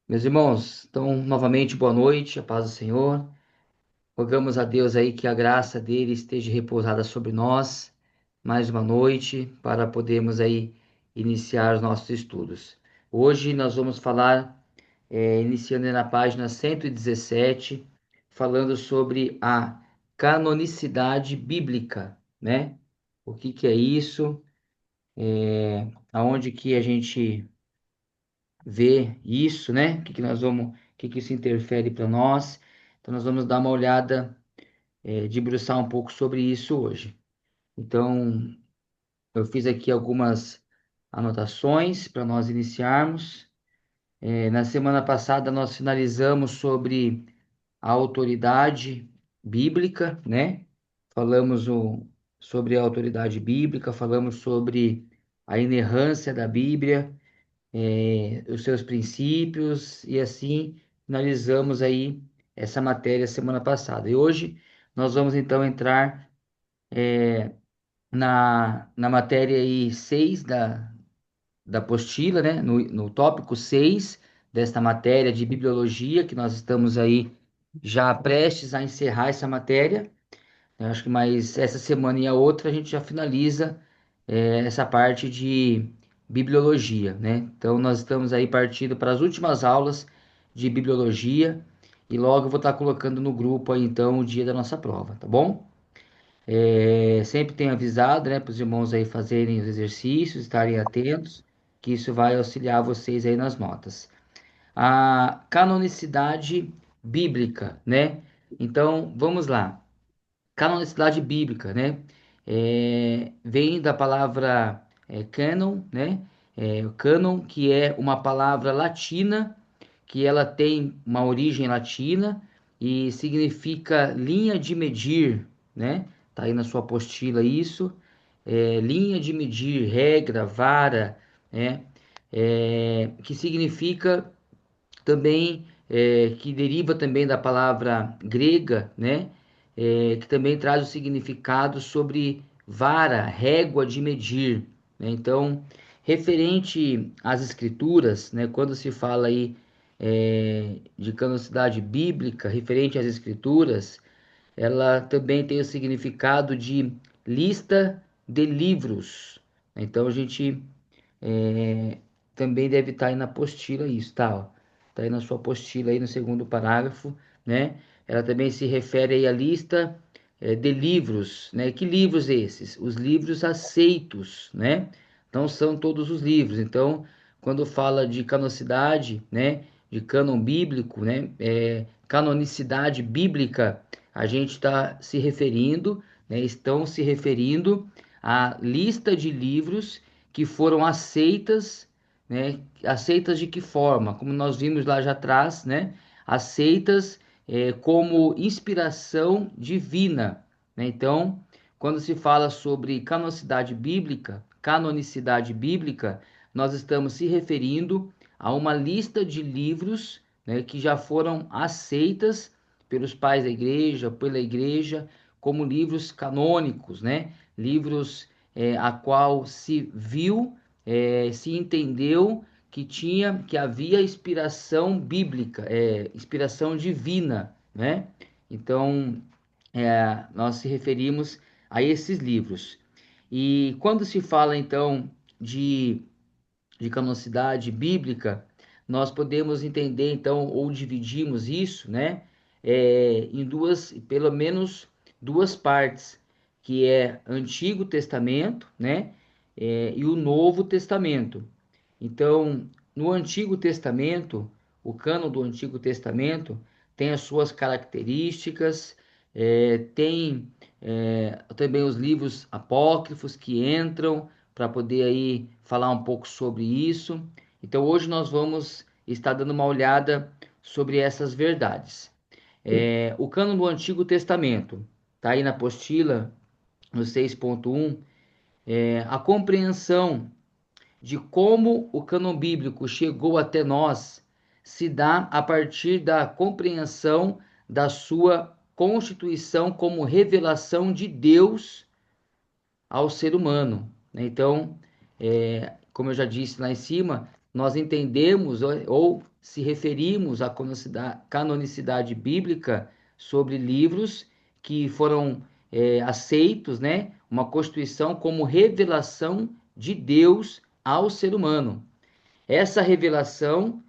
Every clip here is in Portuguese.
Meus irmãos, então, novamente, boa noite, a paz do Senhor. Rogamos a Deus aí que a graça dele esteja repousada sobre nós mais uma noite para podermos aí iniciar os nossos estudos. Hoje nós vamos falar, iniciando na página 117, falando sobre a canonicidade bíblica, né? O que que é isso? Aonde que a gente ver isso, né? O que que isso interfere para nós. Então nós vamos dar uma olhada, debruçar um pouco sobre isso hoje. Então eu fiz aqui algumas anotações para nós iniciarmos. Na semana passada nós finalizamos sobre a autoridade bíblica, né? Falamos sobre a autoridade bíblica, falamos sobre a inerrância da Bíblia, os seus princípios, e assim finalizamos aí essa matéria semana passada. E hoje nós vamos então entrar na matéria aí 6 da apostila, né? No tópico 6 desta matéria de bibliologia, que nós estamos aí já prestes a encerrar essa matéria. Eu acho que mais essa semana e a outra a gente já finaliza essa parte de bibliologia, né? Então nós estamos aí partindo para as últimas aulas de bibliologia e logo eu vou estar colocando no grupo aí então o dia da nossa prova, tá bom? Sempre tenho avisado, né, para os irmãos aí fazerem os exercícios, estarem atentos, que isso vai auxiliar vocês aí nas notas. A canonicidade bíblica, né? Então vamos lá. Canonicidade bíblica, né? Vem da palavra canon, né? O canon, que é uma palavra latina, que ela tem uma origem latina e significa linha de medir, né? Tá aí na sua apostila isso. Linha de medir, regra, vara, né? Que significa também que deriva também da palavra grega, né? Que também traz o significado sobre vara, régua de medir, né? Então, referente às escrituras, né? Quando se fala aí de canonicidade bíblica, referente às escrituras, ela também tem o significado de lista de livros. Então, a gente é, também deve estar aí na apostila isso, tá? Ó. Tá aí na sua apostila aí no segundo parágrafo, né? Ela também se refere aí à lista de livros, né? Que livros esses? Os livros aceitos, né? Não são todos os livros. Então, quando fala de canonicidade, né? De cânon bíblico, né? Canonicidade bíblica, a gente está se referindo, né? Estão se referindo à lista de livros que foram aceitas, né? Aceitas de que forma? Como nós vimos lá já atrás, né? Aceitas como inspiração divina, né? Então, quando se fala sobre canonicidade bíblica, nós estamos se referindo a uma lista de livros, né, que já foram aceitas pelos pais da igreja, pela igreja, como livros canônicos, né? Livros a qual se viu, se entendeu que havia inspiração bíblica, inspiração divina, né? Então, nós se referimos a esses livros. E quando se fala então de, de canonicidade bíblica, nós podemos entender então, ou dividimos isso, né? Em duas, pelo menos duas partes, que é Antigo Testamento, né? E o Novo Testamento. Então, no Antigo Testamento, o cânon do Antigo Testamento tem as suas características, tem também os livros apócrifos que entram para poder aí falar um pouco sobre isso. Então, hoje nós vamos estar dando uma olhada sobre essas verdades. O cânon do Antigo Testamento, está aí na apostila, no 6.1, a compreensão de como o cânon bíblico chegou até nós se dá a partir da compreensão da sua constituição como revelação de Deus ao ser humano, né? Então, como eu já disse lá em cima, nós entendemos ou se referimos à canonicidade bíblica sobre livros que foram aceitos, né, uma constituição como revelação de Deus ao ser humano. Essa revelação,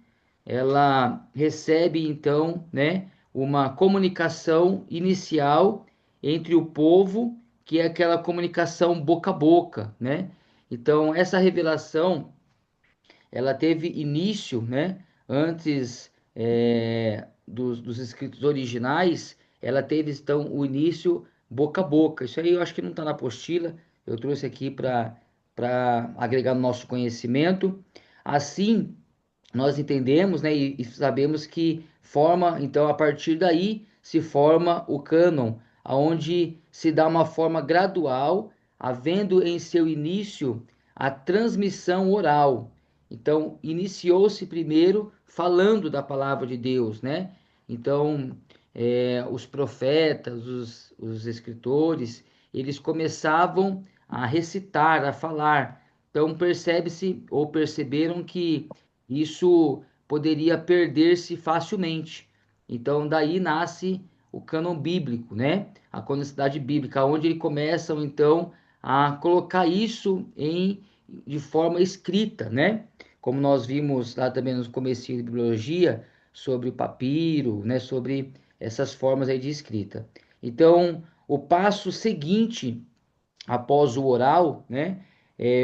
ela recebe então, né, uma comunicação inicial entre o povo, que é aquela comunicação boca a boca, né? Então, essa revelação, ela teve início, né, antes dos escritos originais, ela teve então o início boca a boca. Isso aí eu acho que não está na apostila, eu trouxe aqui para agregar no nosso conhecimento. Assim, nós entendemos, né, e sabemos que forma, então, a partir daí se forma o cânon, aonde se dá uma forma gradual, havendo em seu início a transmissão oral. Então, iniciou-se primeiro falando da palavra de Deus, né? Então, os profetas, os escritores, eles começavam a recitar, a falar. Então, percebe-se ou perceberam que isso poderia perder-se facilmente. Então, daí nasce o cânon bíblico, né? A canonicidade bíblica, onde eles começam então a colocar isso de forma escrita, né? Como nós vimos lá também no comecinho de biologia sobre o papiro, né? Sobre essas formas aí de escrita. Então, o passo seguinte após o oral, né,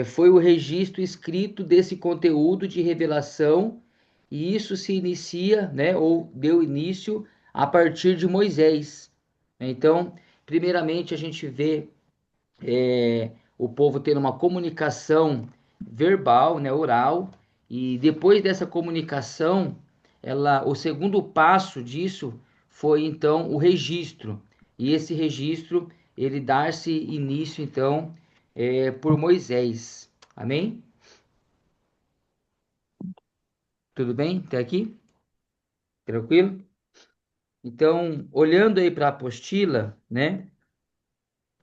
foi o registro escrito desse conteúdo de revelação, e isso se inicia, né, ou deu início a partir de Moisés. Então, primeiramente, a gente vê o povo tendo uma comunicação verbal, né, oral, e depois dessa comunicação, o segundo passo disso foi então o registro. E esse registro ele dar-se início então por Moisés. Amém? Tudo bem? Até aqui? Tranquilo? Então, olhando aí para a apostila, né?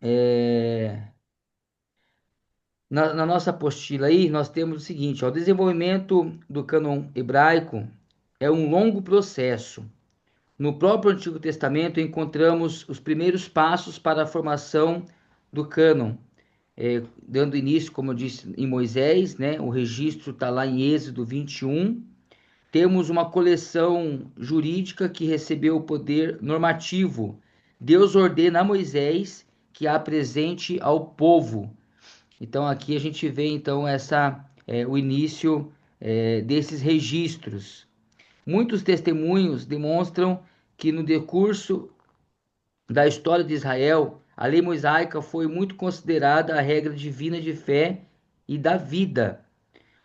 é, na nossa apostila aí, nós temos o seguinte, ó, o desenvolvimento do cânon hebraico é um longo processo. No próprio Antigo Testamento encontramos os primeiros passos para a formação do cânon, dando início, como eu disse, em Moisés, né? O registro está lá em Êxodo 21. Temos uma coleção jurídica que recebeu o poder normativo. Deus ordena a Moisés que a apresente ao povo. Então aqui a gente vê então o início desses registros. Muitos testemunhos demonstram que no decurso da história de Israel, a lei mosaica foi muito considerada a regra divina de fé e da vida.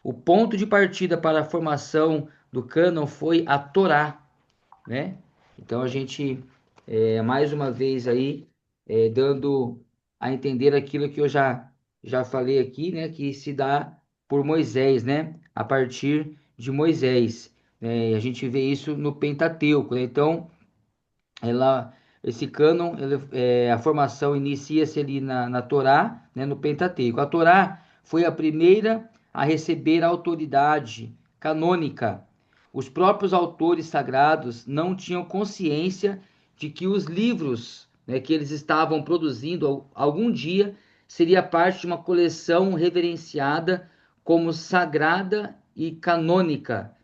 O ponto de partida para a formação do cânon foi a Torá, né? Então a gente, mais uma vez aí, dando a entender aquilo que eu já falei aqui, né? Que se dá por Moisés, né? A partir de Moisés. A gente vê isso no Pentateuco, né? Então, ela, esse cânon, a formação inicia-se ali na Torá, né? No Pentateuco. A Torá foi a primeira a receber a autoridade canônica. Os próprios autores sagrados não tinham consciência de que os livros, né, que eles estavam produzindo algum dia seria parte de uma coleção reverenciada como sagrada e canônica.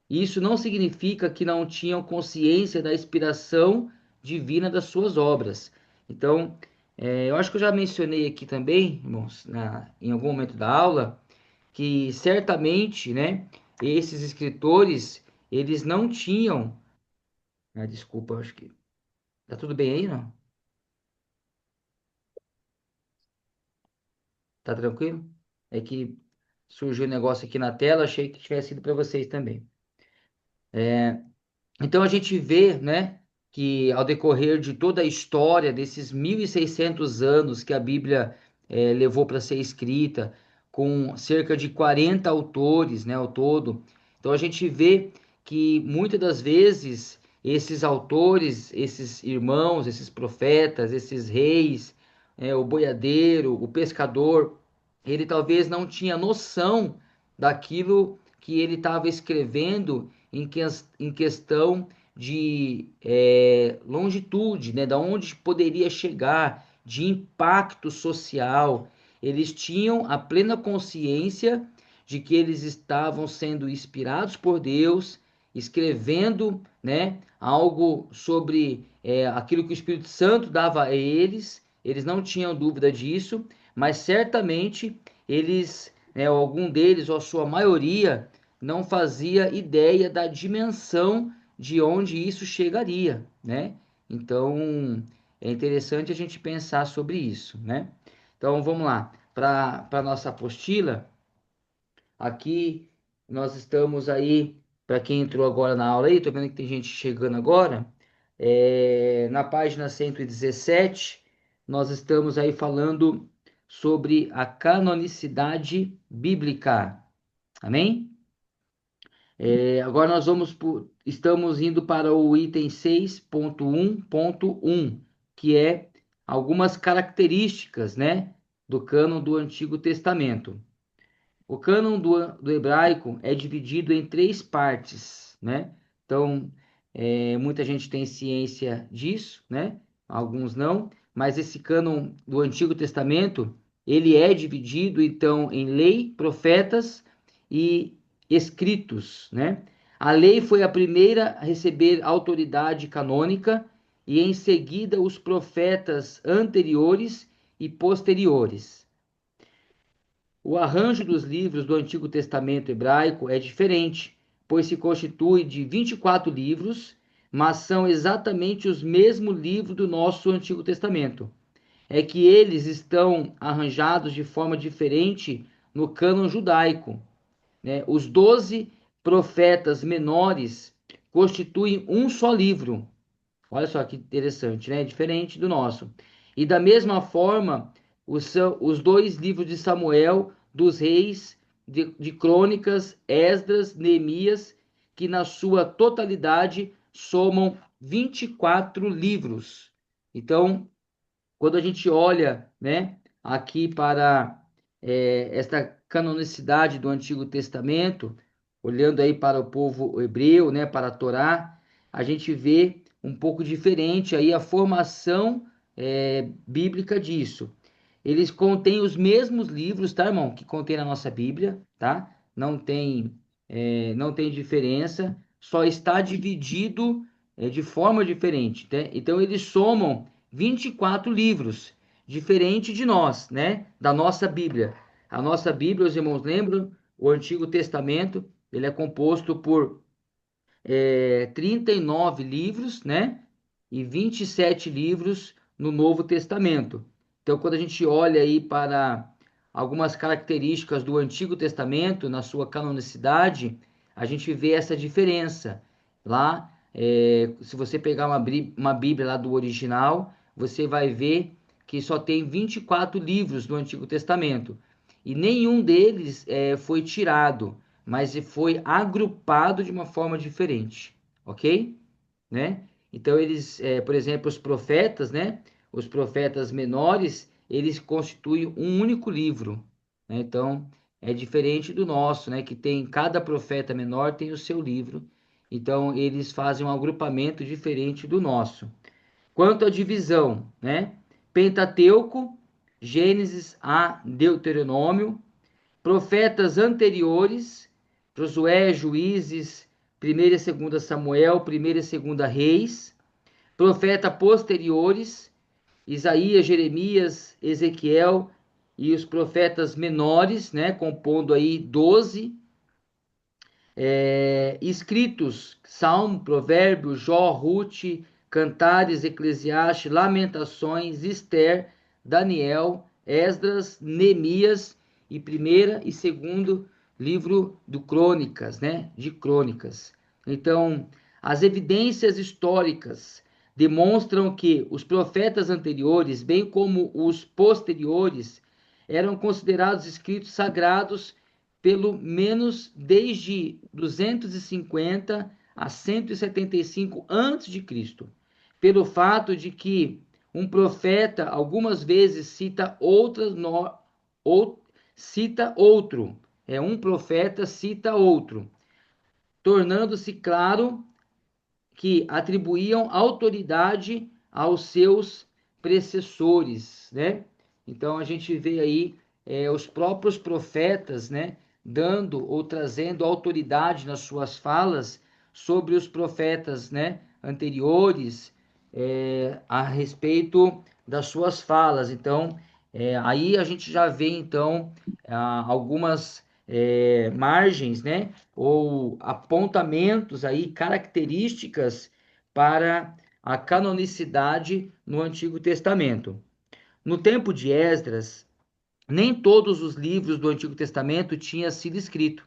Isso não significa que não tinham consciência da inspiração divina das suas obras. Então, eu acho que eu já mencionei aqui também, irmãos, em algum momento da aula, que certamente, né, esses escritores, eles não tinham, desculpa, acho que tá tudo bem aí, não? Tá tranquilo? É que surgiu um negócio aqui na tela, achei que tivesse sido para vocês também. Então a gente vê, né, que ao decorrer de toda a história desses 1.600 anos que a Bíblia levou para ser escrita, com cerca de 40 autores, né, ao todo. Então a gente vê que muitas das vezes esses autores, esses irmãos, esses profetas, esses reis, o boiadeiro, o pescador, ele talvez não tinha noção daquilo que ele estava escrevendo em questão de longitude, né, da onde poderia chegar, de impacto social. Eles tinham a plena consciência de que eles estavam sendo inspirados por Deus, escrevendo, né, algo sobre aquilo que o Espírito Santo dava a eles. Eles não tinham dúvida disso, mas certamente eles, né, algum deles ou a sua maioria, não fazia ideia da dimensão de onde isso chegaria, né? Então é interessante a gente pensar sobre isso, né? Então vamos lá para a nossa apostila. Aqui nós estamos aí, para quem entrou agora na aula aí, tô vendo que tem gente chegando agora, na página 117, nós estamos aí falando sobre a canonicidade bíblica, amém? Agora nós estamos indo para o item 6.1.1, que é algumas características, né, do cânon do Antigo Testamento. O cânon do hebraico é dividido em três partes, né? Então, muita gente tem ciência disso, né? Alguns não, mas esse cânon do Antigo Testamento, ele é dividido, então, em lei, profetas e escritos, né? A lei foi a primeira a receber autoridade canônica e, em seguida, os profetas anteriores e posteriores. O arranjo dos livros do Antigo Testamento hebraico é diferente, pois se constitui de 24 livros, mas são exatamente os mesmos livros do nosso Antigo Testamento. É que eles estão arranjados de forma diferente no cânon judaico, né? Os 12 profetas menores constituem um só livro. Olha só que interessante, né? Diferente do nosso. E da mesma forma, os dois livros de Samuel, dos reis, de Crônicas, Esdras, Neemias, que na sua totalidade somam 24 livros. Então, quando a gente olha, né, aqui para esta canonicidade do Antigo Testamento, olhando aí para o povo hebreu, né, para a Torá, a gente vê um pouco diferente aí a formação bíblica disso. Eles contêm os mesmos livros, tá, irmão, que contém na nossa Bíblia, tá? Não tem diferença, só está dividido de forma diferente, né? Então eles somam 24 livros, diferente de nós, né? Da nossa Bíblia. A nossa Bíblia, os irmãos lembram, o Antigo Testamento, ele é composto por 39 livros, né? E 27 livros no Novo Testamento. Então, quando a gente olha aí para algumas características do Antigo Testamento, na sua canonicidade, a gente vê essa diferença. Lá, se você pegar uma Bíblia lá do original, você vai ver que só tem 24 livros do Antigo Testamento. E nenhum deles foi tirado, mas foi agrupado de uma forma diferente, ok? Né? Então eles, por exemplo, os profetas, né? Os profetas menores, eles constituem um único livro, né? Então é diferente do nosso, né? Que tem cada profeta menor tem o seu livro. Então eles fazem um agrupamento diferente do nosso. Quanto à divisão, né? Pentateuco, Gênesis a Deuteronômio, profetas anteriores, Josué, Juízes, 1ª e 2ª Samuel, 1ª e 2ª Reis, profetas posteriores, Isaías, Jeremias, Ezequiel e os profetas menores, né, compondo aí 12 escritos, Salmo, Provérbio, Jó, Ruth, Cantares, Eclesiastes, Lamentações, Esther, Daniel, Esdras, Neemias e primeira e segundo livro do Crônicas, né, de Crônicas. Então, as evidências históricas demonstram que os profetas anteriores, bem como os posteriores, eram considerados escritos sagrados pelo menos desde 250 a 175 a.C., pelo fato de que um profeta algumas vezes cita cita outro, um profeta cita outro, tornando-se claro que atribuíam autoridade aos seus precessores, né? Então a gente vê aí os próprios profetas, né, dando ou trazendo autoridade nas suas falas sobre os profetas, né, anteriores, a respeito das suas falas. Então aí a gente já vê então algumas margens, né, ou apontamentos aí, características para a canonicidade no Antigo Testamento. No tempo de Esdras, nem todos os livros do Antigo Testamento tinham sido escritos.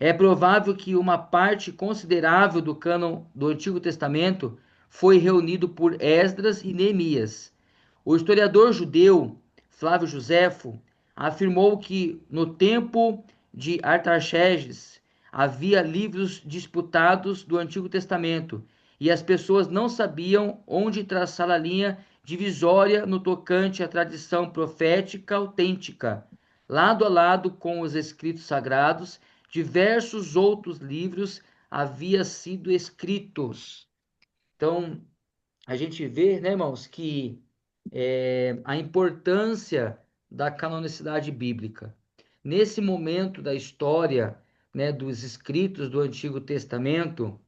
É provável que uma parte considerável do cânon do Antigo Testamento foi reunido por Esdras e Neemias. O historiador judeu Flávio Joséfo afirmou que no tempo de Artaxerxes havia livros disputados do Antigo Testamento e as pessoas não sabiam onde traçar a linha divisória no tocante à tradição profética autêntica. Lado a lado com os escritos sagrados, diversos outros livros haviam sido escritos. Então, a gente vê, né, irmãos, que a importância da canonicidade bíblica. Nesse momento da história, né, dos escritos do Antigo Testamento,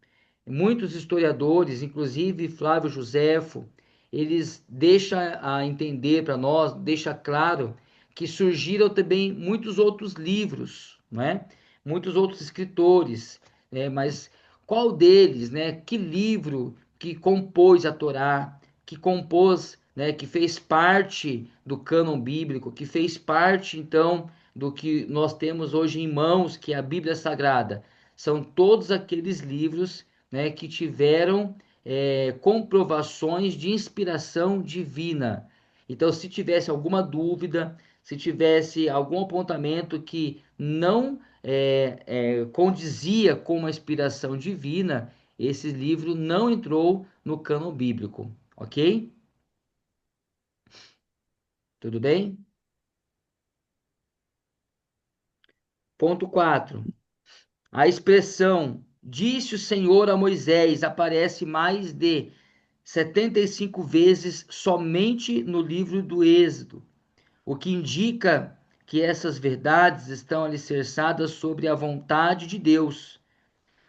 muitos historiadores, inclusive Flávio Joséfo, eles deixam a entender para nós, deixa claro que surgiram também muitos outros livros, né? Muitos outros escritores, né? Mas qual deles, né? Que livro que compôs a Torá, que compôs, né? Que fez parte do cânon bíblico, que fez parte então do que nós temos hoje em mãos, que é a Bíblia Sagrada. São todos aqueles livros, né, que tiveram comprovações de inspiração divina. Então, se tivesse alguma dúvida, se tivesse algum apontamento que não condizia com uma inspiração divina, esse livro não entrou no cânon bíblico, ok? Tudo bem? Ponto 4. A expressão disse o Senhor a Moisés aparece mais de 75 vezes somente no livro do Êxodo, o que indica que essas verdades estão alicerçadas sobre a vontade de Deus.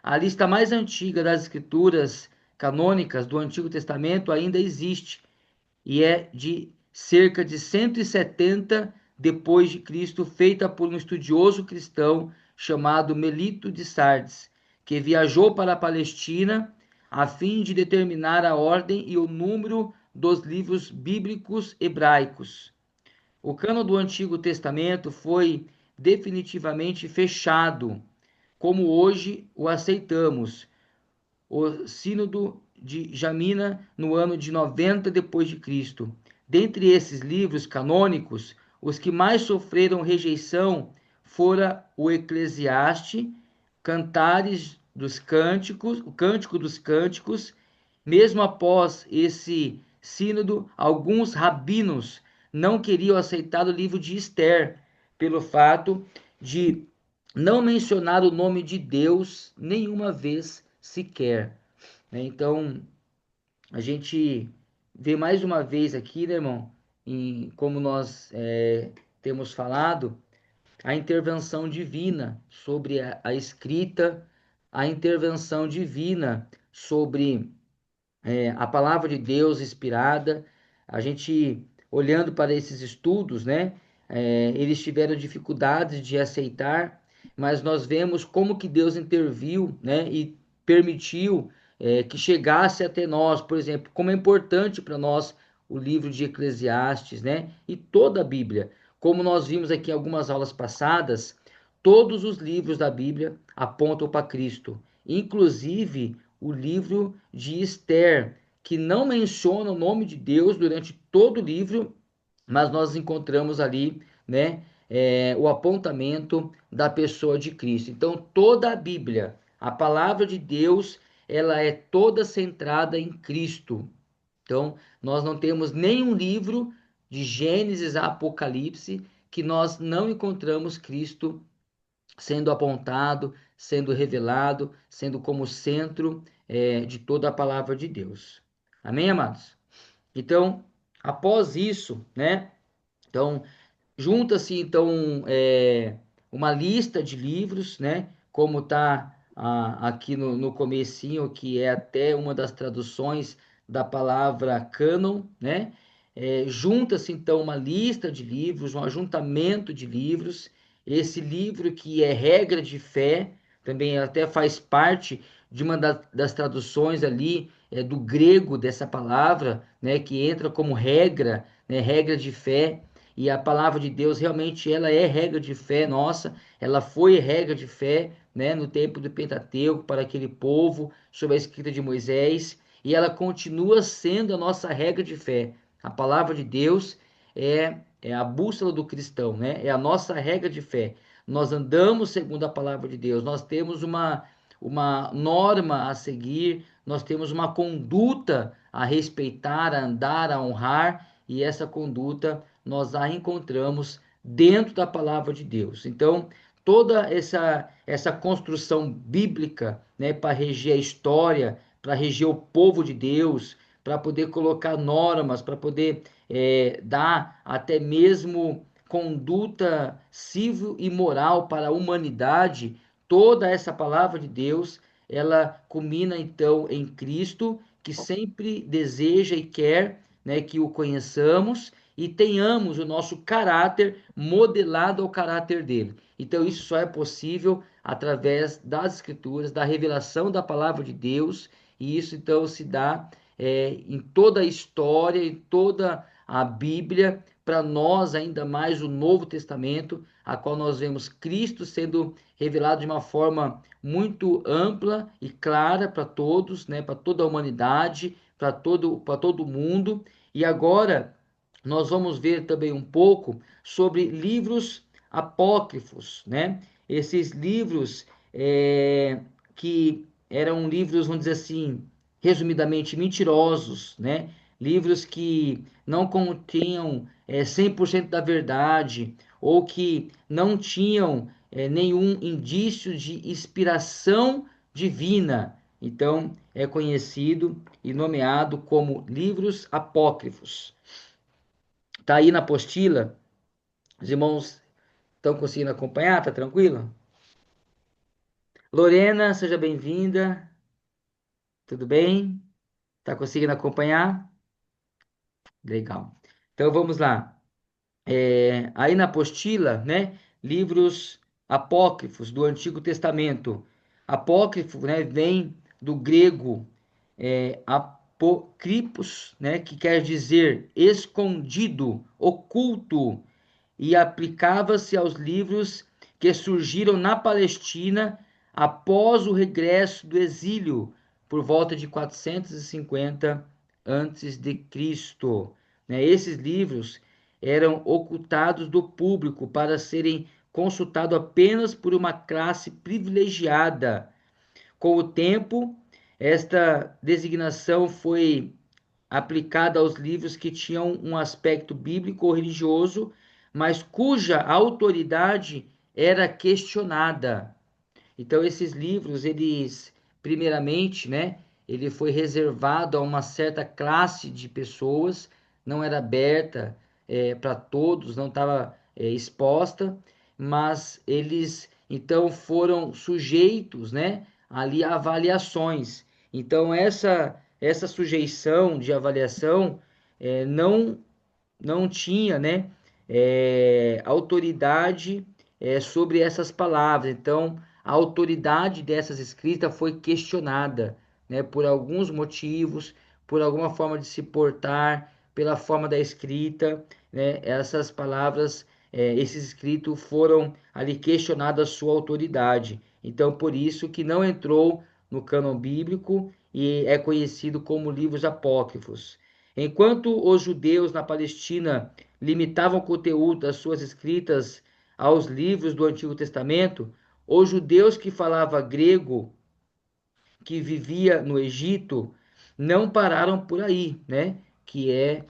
A lista mais antiga das escrituras canônicas do Antigo Testamento ainda existe e é de cerca de 170 depois de Cristo, feita por um estudioso cristão chamado Melito de Sardes, que viajou para a Palestina a fim de determinar a ordem e o número dos livros bíblicos hebraicos. O cano do Antigo Testamento foi definitivamente fechado, como hoje o aceitamos, o Sínodo de Jamina no ano de 90 depois de Cristo. Dentre esses livros canônicos, os que mais sofreram rejeição fora o Eclesiastes, Cantares dos Cânticos, o Cântico dos Cânticos. Mesmo após esse sínodo, alguns rabinos não queriam aceitar o livro de Esther, pelo fato de não mencionar o nome de Deus nenhuma vez sequer, né? Então, a gente vê mais uma vez aqui, né, irmão, como nós temos falado, a intervenção divina sobre a escrita, a intervenção divina sobre a palavra de Deus inspirada. A gente olhando para esses estudos, né, eles tiveram dificuldades de aceitar, mas nós vemos como que Deus interviu, né, e permitiu que chegasse até nós, por exemplo, como é importante para nós o livro de Eclesiastes, né, e toda a Bíblia. Como nós vimos aqui em algumas aulas passadas, todos os livros da Bíblia apontam para Cristo, inclusive o livro de Esther, que não menciona o nome de Deus durante todo o livro, mas nós encontramos ali, né, o apontamento da pessoa de Cristo. Então, toda a Bíblia, a palavra de Deus, ela é toda centrada em Cristo. Então, nós não temos nenhum livro de Gênesis a Apocalipse que nós não encontramos Cristo sendo apontado, sendo revelado, sendo como centro de toda a palavra de Deus. Amém, amados? Então, após isso, né? Então, junta-se então uma lista de livros, né? Como está aqui no comecinho, que é até uma das traduções da palavra cânon, né? Junta-se então uma lista de livros, um ajuntamento de livros. Esse livro que é regra de fé, também até faz parte de uma das traduções ali do grego dessa palavra, né? Que entra como regra, né? Regra de fé. E a palavra de Deus realmente ela é regra de fé nossa, ela foi regra de fé, né, no tempo do Pentateuco para aquele povo, sob a escrita de Moisés, e ela continua sendo a nossa regra de fé. A palavra de Deus é a bússola do cristão, né? É a nossa regra de fé. Nós andamos segundo a palavra de Deus, nós temos uma norma a seguir, nós temos uma conduta a respeitar, a andar, a honrar, e essa conduta nós a encontramos dentro da palavra de Deus. Então, toda essa construção bíblica, né, para reger a história, para reger o povo de Deus, para poder colocar normas, para poder dar até mesmo conduta civil e moral para a humanidade, toda essa palavra de Deus, ela culmina então em Cristo, que sempre deseja e quer, né, que o conheçamos e tenhamos o nosso caráter modelado ao caráter dele. Então, isso só é possível através das Escrituras, da revelação da palavra de Deus, e isso então se dá em toda a história, em toda a Bíblia, para nós, ainda mais o Novo Testamento, a qual nós vemos Cristo sendo revelado de uma forma muito ampla e clara para todos, né, para toda a humanidade, para todo mundo. E agora nós vamos ver também um pouco sobre livros apócrifos, né? Esses livros que eram livros, vamos dizer assim, resumidamente mentirosos, né? Livros que não continham 100% da verdade ou que não tinham nenhum indício de inspiração divina. Então, é conhecido e nomeado como livros apócrifos. Tá aí na apostila? Os irmãos estão conseguindo acompanhar? Tá tranquilo? Lorena, seja bem-vinda. Tudo bem? Tá conseguindo acompanhar? Legal. Então vamos lá. Aí na apostila, né? Livros apócrifos do Antigo Testamento. Apócrifo, né? Vem do grego apocripos, né? Que quer dizer escondido, oculto, e aplicava-se aos livros que surgiram na Palestina após o regresso do exílio, por volta de 450 antes de Cristo. Né? Esses livros eram ocultados do público para serem consultados apenas por uma classe privilegiada. Com o tempo, esta designação foi aplicada aos livros que tinham um aspecto bíblico ou religioso, mas cuja autoridade era questionada. Então esses livros, eles primeiramente, né, ele foi reservado a uma certa classe de pessoas, não era aberta para todos, não estava exposta, mas eles então foram sujeitos, né, ali a avaliações. Então essa sujeição de avaliação não tinha, né, autoridade sobre essas palavras. Então, a autoridade dessas escritas foi questionada, né, por alguns motivos, por alguma forma de se portar, pela forma da escrita, né, essas palavras, esses escritos foram ali questionadas a sua autoridade. Então, por isso que não entrou no cânon bíblico e é conhecido como livros apócrifos. Enquanto os judeus na Palestina limitavam o conteúdo das suas escritas aos livros do Antigo Testamento, os judeus que falavam grego, que vivia no Egito, não pararam por aí, né? Que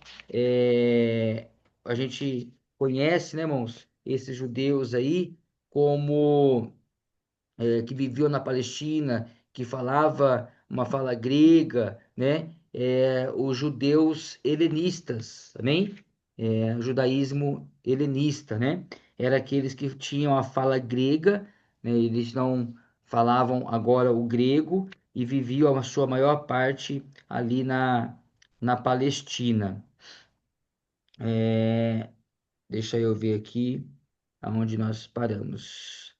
a gente conhece, né, irmãos? Esses judeus aí, como que viviam na Palestina, que falava uma fala grega, né? Os judeus helenistas, amém? O judaísmo helenista, né? Era aqueles que tinham a fala grega, né? Eles não falavam agora o grego e viviam a sua maior parte ali na Palestina. Deixa eu ver aqui aonde nós paramos.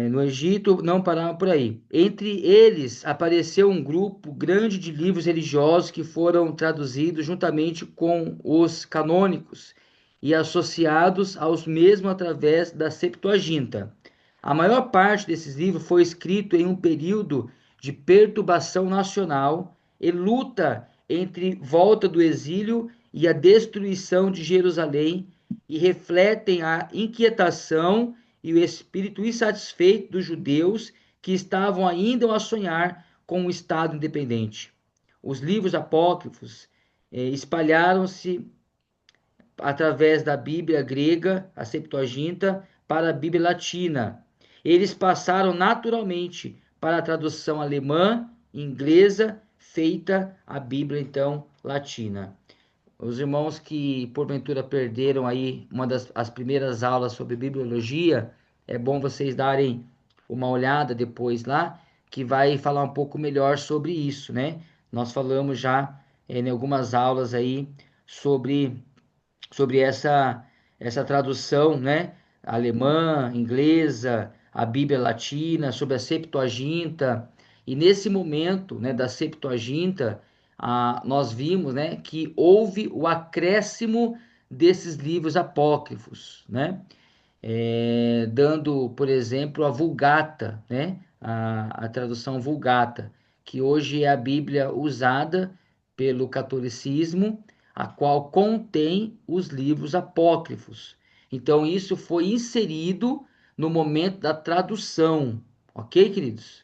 No Egito, não pararam por aí. Entre eles apareceu um grupo grande de livros religiosos que foram traduzidos juntamente com os canônicos e associados aos mesmos através da Septuaginta. A maior parte desses livros foi escrito em um período de perturbação nacional e luta entre volta do exílio e a destruição de Jerusalém e refletem a inquietação e o espírito insatisfeito dos judeus que estavam ainda a sonhar com um Estado independente. Os livros apócrifos espalharam-se através da Bíblia grega, a Septuaginta, para a Bíblia latina. Eles passaram naturalmente para a tradução alemã, inglesa, feita a Bíblia então latina. Os irmãos que porventura perderam aí uma das as primeiras aulas sobre bibliologia, é bom vocês darem uma olhada depois lá, que vai falar um pouco melhor sobre isso, né? Nós falamos já em algumas aulas aí sobre essa tradução, né? Alemã, inglesa, a Bíblia latina, sobre a Septuaginta. E nesse momento, né, da Septuaginta, nós vimos, né, que houve o acréscimo desses livros apócrifos, né? Dando, por exemplo, a Vulgata, né? A tradução Vulgata, que hoje é a Bíblia usada pelo catolicismo, a qual contém os livros apócrifos. Então, isso foi inserido no momento da tradução, ok, queridos?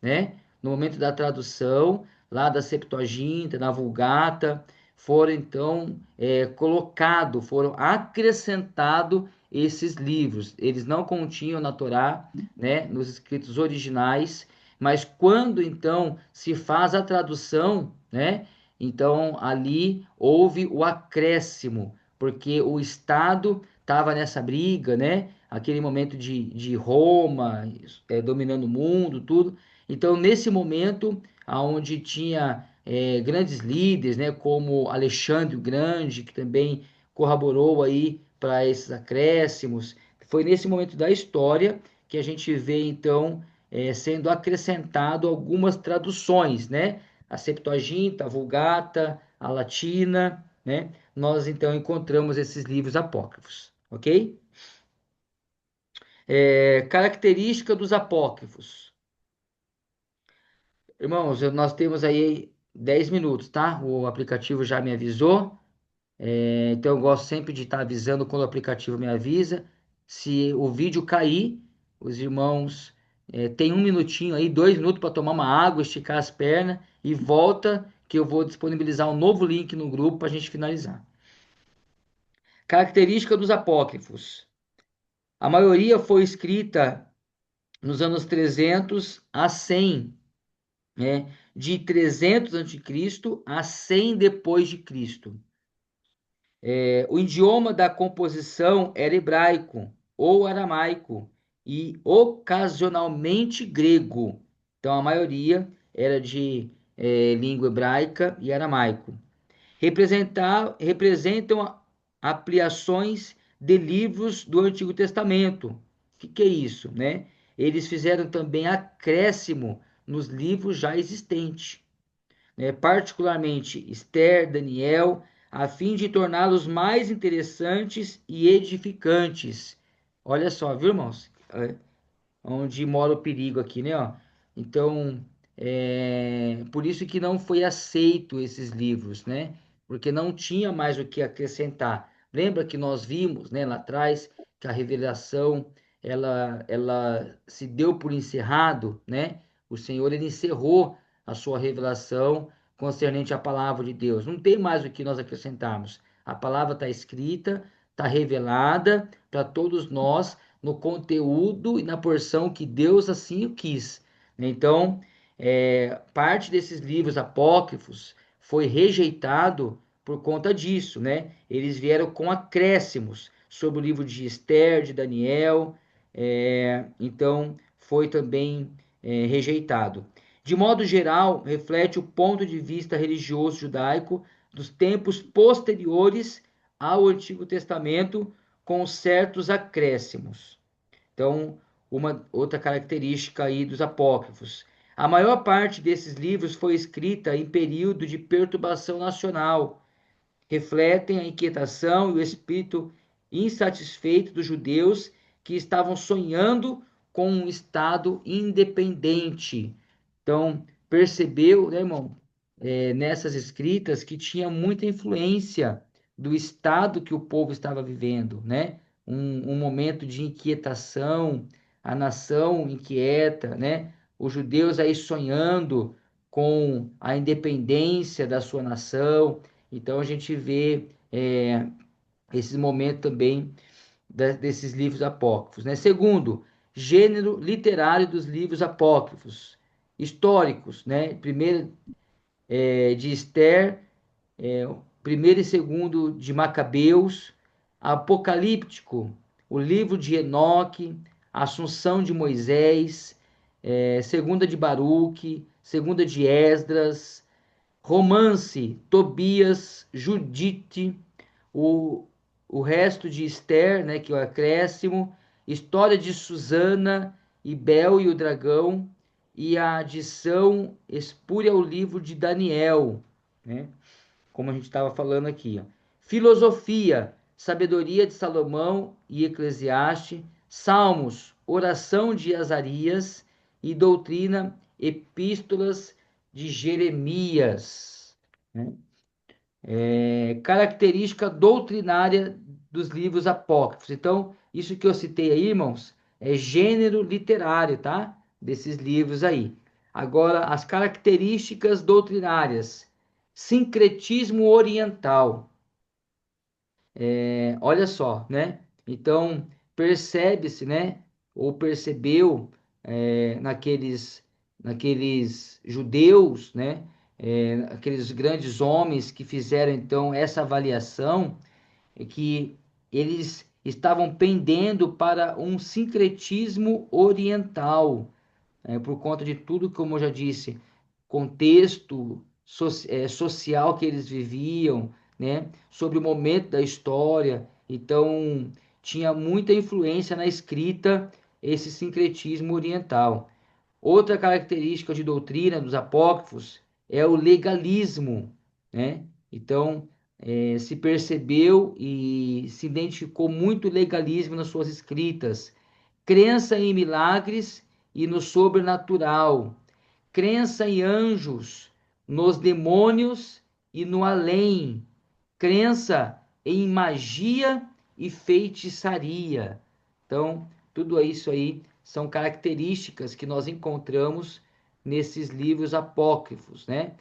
Né? No momento da tradução, lá da Septuaginta, da Vulgata, foram então foram acrescentados esses livros. Eles não continham na Torá, né, nos escritos originais, mas quando então se faz a tradução, né, então ali houve o acréscimo, porque o Estado estava nessa briga, né, aquele momento de Roma dominando o mundo, tudo. Então, nesse momento, onde tinha grandes líderes, né, como Alexandre o Grande, que também corroborou aí para esses acréscimos, foi nesse momento da história que a gente vê, então, sendo acrescentado algumas traduções, né? A Septuaginta, a Vulgata, a Latina, né? Nós, então, encontramos esses livros apócrifos, ok? Característica dos apócrifos. Irmãos, nós temos aí 10 minutos, tá? O aplicativo já me avisou. Então eu gosto sempre de estar avisando quando o aplicativo me avisa. Se o vídeo cair, os irmãos têm 1 minutinho aí, 2 minutos para tomar uma água, esticar as pernas e volta que eu vou disponibilizar um novo link no grupo para a gente finalizar. Característica dos apócrifos. A maioria foi escrita nos anos 300 a 100, né? De 300 a.C. a 100 depois de Cristo. O idioma da composição era hebraico ou aramaico e ocasionalmente grego. Então a maioria era de língua hebraica e aramaico. Representam ampliações de livros do Antigo Testamento. O que é isso, né? Eles fizeram também acréscimo nos livros já existentes, né, particularmente Esther, Daniel, a fim de torná-los mais interessantes e edificantes. Olha só, viu, irmãos? Onde mora o perigo aqui, né? Ó. Então, por isso que não foi aceito esses livros, né? Porque não tinha mais o que acrescentar. Lembra que nós vimos, né, lá atrás, que a revelação ela se deu por encerrado, né? O Senhor ele encerrou a sua revelação concernente à palavra de Deus. Não tem mais o que nós acrescentarmos. A palavra está escrita, está revelada para todos nós no conteúdo e na porção que Deus assim o quis. Então, parte desses livros apócrifos foi rejeitado por conta disso, né? Eles vieram com acréscimos sobre o livro de Esther, de Daniel, então foi também rejeitado. De modo geral, reflete o ponto de vista religioso judaico dos tempos posteriores ao Antigo Testamento, com certos acréscimos. Então, uma outra característica aí dos apócrifos. A maior parte desses livros foi escrita em período de perturbação nacional, refletem a inquietação e o espírito insatisfeito dos judeus que estavam sonhando com um Estado independente. Então, percebeu, né, irmão, nessas escritas que tinha muita influência do estado que o povo estava vivendo, né? Um momento de inquietação, a nação inquieta, né? Os judeus aí sonhando com a independência da sua nação. Então a gente vê esse momento também desses livros apócrifos, né? Segundo, gênero literário dos livros apócrifos, históricos, né? Primeiro de Esther, primeiro e segundo de Macabeus, apocalíptico, o livro de Enoque, a Assunção de Moisés, segunda de Baruque, segunda de Esdras, romance, Tobias, Judite, o, o resto de Esther, né, que é o acréscimo, história de Susana, e Bel e o dragão, e a adição espúria ao livro de Daniel, né, como a gente estava falando aqui. Ó. Filosofia, sabedoria de Salomão e Eclesiastes, Salmos, oração de Azarias e doutrina, epístolas de Jeremias. Né? Característica doutrinária dos livros apócrifos. Então, isso que eu citei aí, irmãos, é gênero literário, tá? Desses livros aí. Agora, as características doutrinárias. Sincretismo oriental. Olha só, né? Então, percebe-se, né? Ou percebeu naqueles judeus, né? Aqueles grandes homens que fizeram então essa avaliação, que eles estavam pendendo para um sincretismo oriental, por conta de tudo, como eu já disse, contexto social que eles viviam, né? Sobre o momento da história. Então, tinha muita influência na escrita esse sincretismo oriental. Outra característica de doutrina dos apócrifos é o legalismo, né? Então, se percebeu e se identificou muito legalismo nas suas escritas, crença em milagres e no sobrenatural, crença em anjos, nos demônios e no além, crença em magia e feitiçaria. Então, tudo isso aí são características que nós encontramos nesses livros apócrifos, né?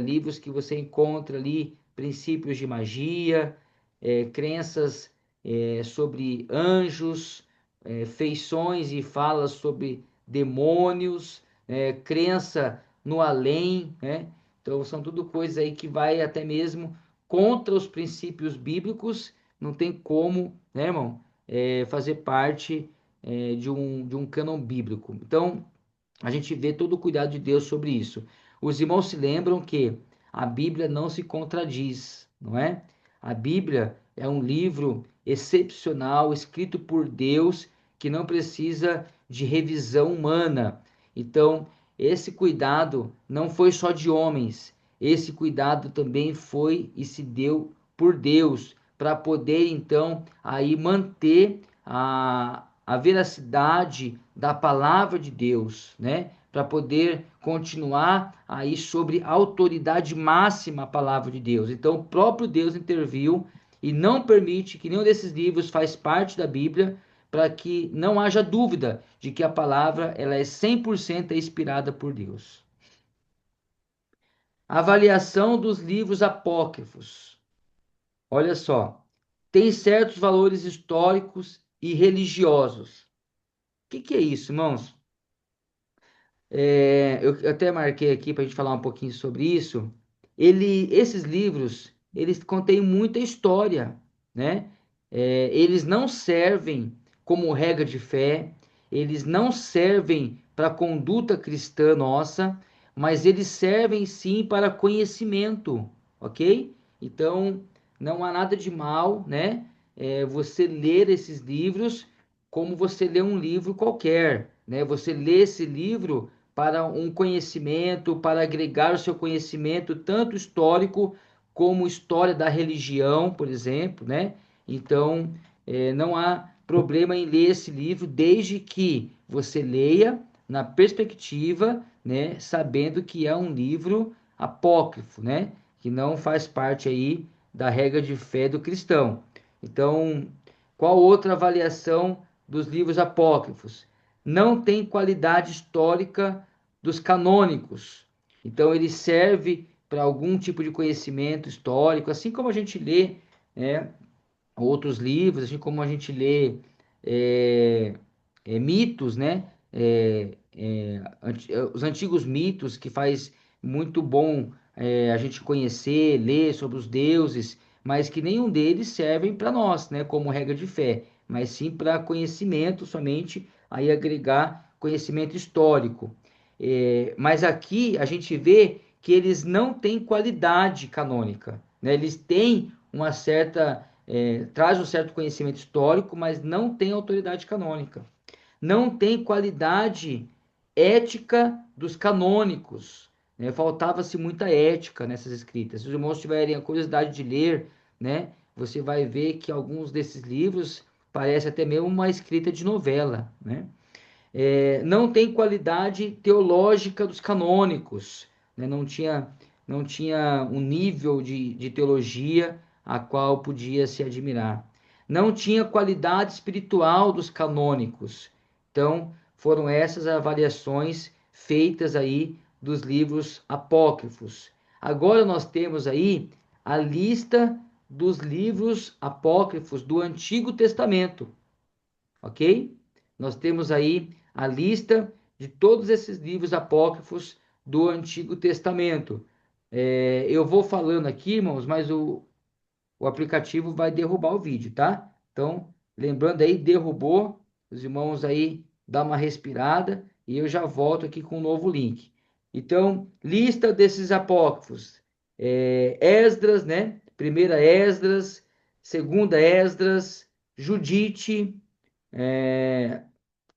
Livros que você encontra ali princípios de magia, crenças sobre anjos, feições e falas sobre demônios, crença no além, né? Então são tudo coisas aí que vai até mesmo contra os princípios bíblicos, não tem como, né, irmão, fazer parte de um cânon bíblico. Então, a gente vê todo o cuidado de Deus sobre isso. Os irmãos se lembram que a Bíblia não se contradiz, não é? A Bíblia é um livro excepcional, escrito por Deus, que não precisa de revisão humana. Então, esse cuidado não foi só de homens, esse cuidado também foi e se deu por Deus, para poder então aí manter a veracidade da palavra de Deus, né? Para poder continuar aí sobre a autoridade máxima a palavra de Deus. Então, o próprio Deus interviu e não permite que nenhum desses livros faz parte da Bíblia, para que não haja dúvida de que a palavra ela é 100% inspirada por Deus. Avaliação dos livros apócrifos. Olha só, tem certos valores históricos e religiosos. O que é isso, irmãos? Eu até marquei aqui para a gente falar um pouquinho sobre isso. Esses livros, eles contêm muita história, né? Eles não servem como regra de fé, eles não servem para conduta cristã nossa, mas eles servem sim para conhecimento, ok? Então, não há nada de mal, né? Você ler esses livros como você lê um livro qualquer, né? Você lê esse livro para um conhecimento, para agregar o seu conhecimento, tanto histórico como história da religião, por exemplo, né? Então, não há problema em ler esse livro, desde que você leia na perspectiva, né? Sabendo que é um livro apócrifo, né? Que não faz parte aí da regra de fé do cristão. Então, qual outra avaliação dos livros apócrifos? Não tem qualidade histórica dos canônicos. Então ele serve para algum tipo de conhecimento histórico, assim como a gente lê, né, outros livros, assim como a gente lê é, mitos, né? Os antigos mitos que faz muito bom a gente conhecer, ler sobre os deuses, mas que nenhum deles servem para nós, né? Como regra de fé, mas sim para conhecimento somente, aí agregar conhecimento histórico. Mas aqui a gente vê que eles não têm qualidade canônica, né? Eles têm uma certa traz um certo conhecimento histórico, mas não tem autoridade canônica. Não tem qualidade ética dos canônicos. Né? Faltava-se muita ética nessas escritas. Se os irmãos tiverem a curiosidade de ler, né, você vai ver que alguns desses livros parece até mesmo uma escrita de novela. Né? Não tem qualidade teológica dos canônicos. Né? Não tinha um nível de teologia a qual podia se admirar. Não tinha qualidade espiritual dos canônicos. Então, foram essas avaliações feitas aí dos livros apócrifos. Agora nós temos aí a lista dos livros apócrifos do Antigo Testamento, ok? Nós temos aí a lista de todos esses livros apócrifos do Antigo Testamento. Eu vou falando aqui, irmãos, mas o aplicativo vai derrubar o vídeo, tá? Então, lembrando aí, derrubou, os irmãos aí dá uma respirada e eu já volto aqui com um novo link. Então, lista desses apócrifos. Esdras, né? Primeira Esdras, segunda Esdras, Judite,